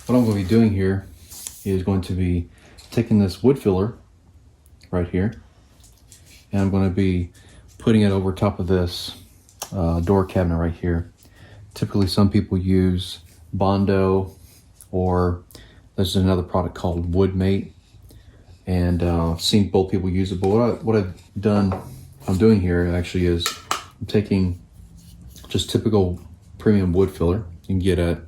what I'm going to be doing here is going to be taking this wood filler right here, and I'm going to be putting it over top of this door cabinet right here. Typically some people use Bondo, or there's another product called Woodmate, and I've seen both people use it. But what I'm doing here actually is I'm taking just typical premium wood filler you can get at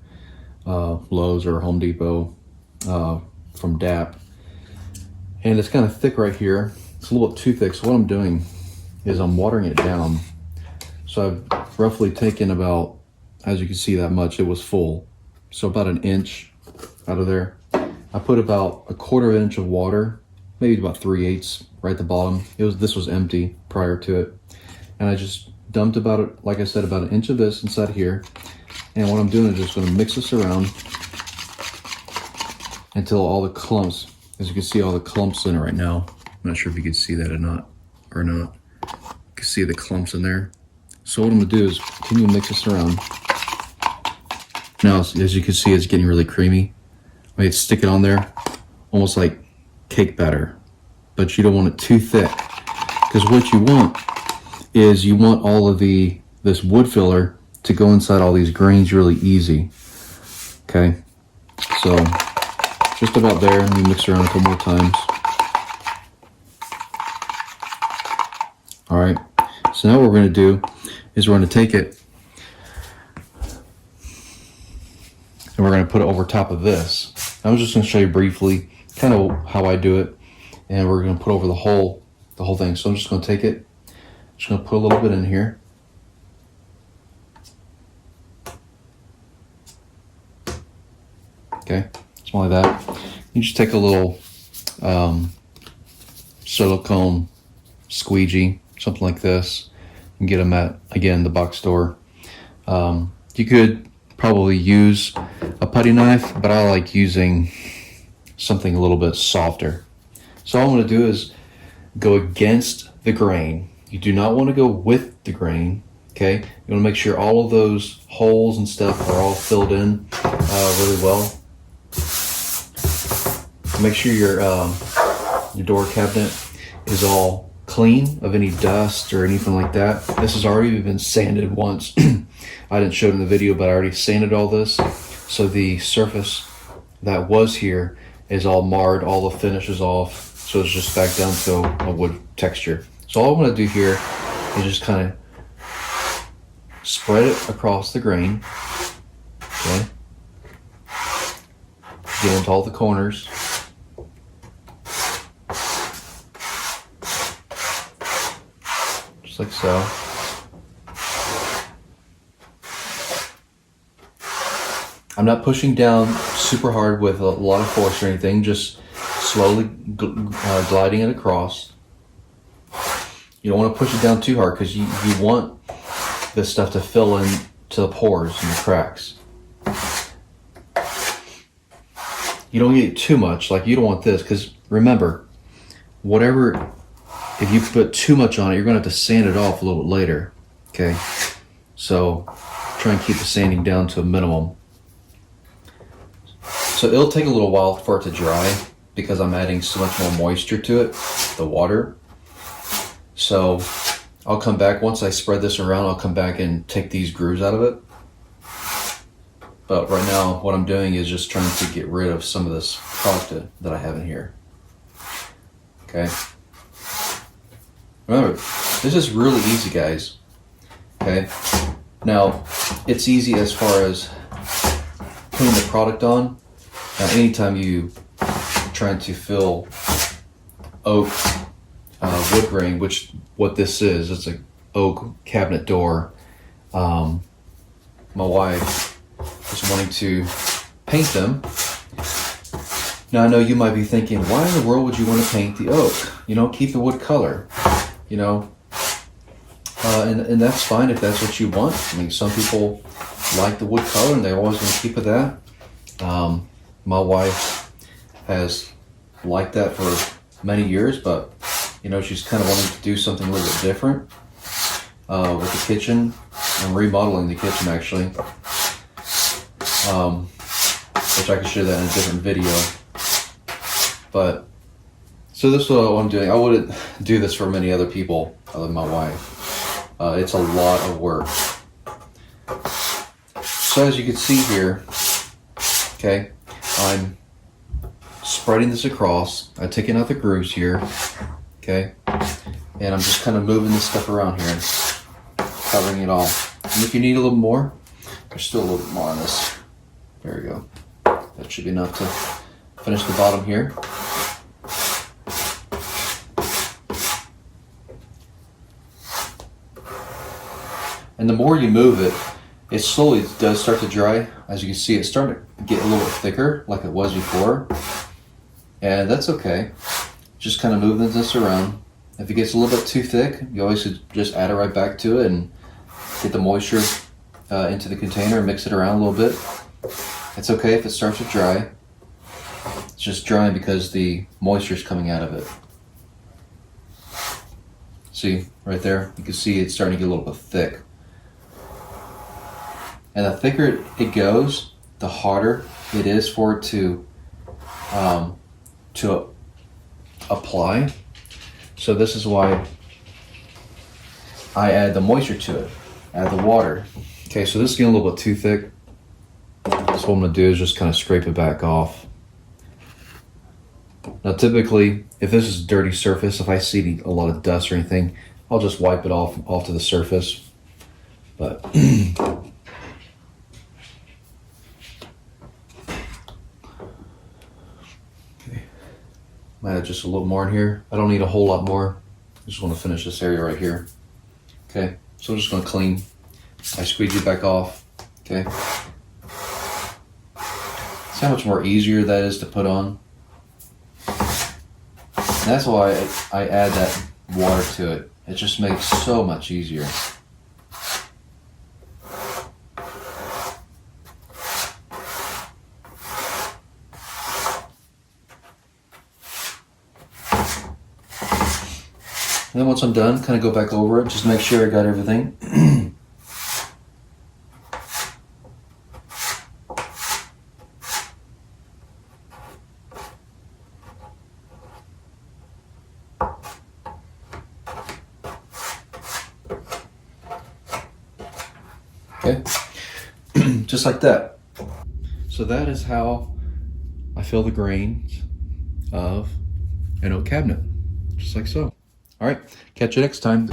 Lowe's or Home Depot from DAP, and it's kind of thick right here. It's a little bit too thick, so what I'm doing is I'm watering it down. So I've roughly taken about, as you can see, that much. It was full, so about an inch out of there. I put about 1/4 inch of water, maybe about 3/8 right at the bottom. This was empty prior to it, and I just dumped about it, like I said, about an inch of this inside here. And what I'm doing is just going to mix this around until all the clumps, as you can see, all the clumps in it right now. I'm not sure if you can see that or not. You can see the clumps in there. So what I'm going to do is continue to mix this around. Now, as you can see, it's getting really creamy. I mean, stick it on there, almost like cake batter, but you don't want it too thick, because what you want is you want all of this wood filler to go inside all these grains really easy. Okay, so just about there. Let me mix around a couple more times. All right, so now what we're going to do is we're going to take it and we're going to put it over top of this. I'm just going to show you briefly kind of how I do it, and we're going to put over the whole thing. So I'm just going to take it, just going to put a little bit in here. Okay, something like that. You just take a little silicone squeegee, something like this. You can get them at, again, the box store. You could probably use a putty knife, but I like using something a little bit softer. So all I'm going to do is go against the grain. You do not want to go with the grain. Okay, you want to make sure all of those holes and stuff are all filled in really well. Make sure your door cabinet is all clean of any dust or anything like that. This has already been sanded once. I didn't show it in the video, but I already sanded all this, so the surface that was here is all marred, all the finish is off, so it's just back down to a wood texture. So all I'm going to do here is just kind of spread it across the grain. Okay, get into all the corners. Just like so. I'm not pushing down super hard with a lot of force or anything, just slowly gliding it across. You don't want to push it down too hard, because you want this stuff to fill in to the pores and the cracks. You don't get too much, like you don't want this, because remember, if you put too much on it, you're going to have to sand it off a little bit later. Okay, so try and keep the sanding down to a minimum. So it'll take a little while for it to dry, because I'm adding so much more moisture to it, the water. So I'll come back, once I spread this around, I'll come back and take these grooves out of it. But right now, what I'm doing is just trying to get rid of some of this product that I have in here. Okay. Remember, this is really easy, guys. Okay. Now, it's easy as far as putting the product on. Now, anytime you trying to fill oak wood grain, which what this is, it's an oak cabinet door. My wife is wanting to paint them. Now, I know you might be thinking, why in the world would you want to paint the oak? You know, keep the wood color. You know, and that's fine if that's what you want. I mean, some people like the wood color and they're always going to keep it that. My wife has liked that for many years, but you know, she's kind of wanting to do something a little bit different with the kitchen. I'm remodeling the kitchen, actually. which I could show that in a different video. But, so this is what I'm doing. I wouldn't do this for many other people other than my wife. It's a lot of work. So as you can see here, okay, I'm spreading this across. I'm taking out the grooves here, okay, and I'm just kind of moving this stuff around here, covering it all. And if you need a little more, there's still a little bit more on this. There we go. That should be enough to finish the bottom here. And the more you move it, it slowly does start to dry. As you can see, it's starting to get a little bit thicker like it was before. And that's okay. Just kind of moving this around. If it gets a little bit too thick, you always should just add it right back to it and get the moisture into the container and mix it around a little bit. It's okay if it starts to dry. It's just drying because the moisture is coming out of it. See, right there, you can see it's starting to get a little bit thick. And the thicker it goes, the harder it is for it to apply. So this is why I add the moisture to it, add the water. Okay, so this is getting a little bit too thick. So what I'm gonna do is just kind of scrape it back off. Now typically, if this is a dirty surface, if I see a lot of dust or anything, I'll just wipe it off to the surface. But add just a little more in here. I don't need a whole lot more. I just want to finish this area right here. Okay, so I'm just going to clean. I squeegee back off. Okay. See how much more easier that is to put on? And that's why I add that water to it. It just makes so much easier. And then once I'm done, kind of go back over it, just make sure I got everything. Okay, just like that. So that is how I fill the grains of an oak cabinet, just like so. All right, catch you next time.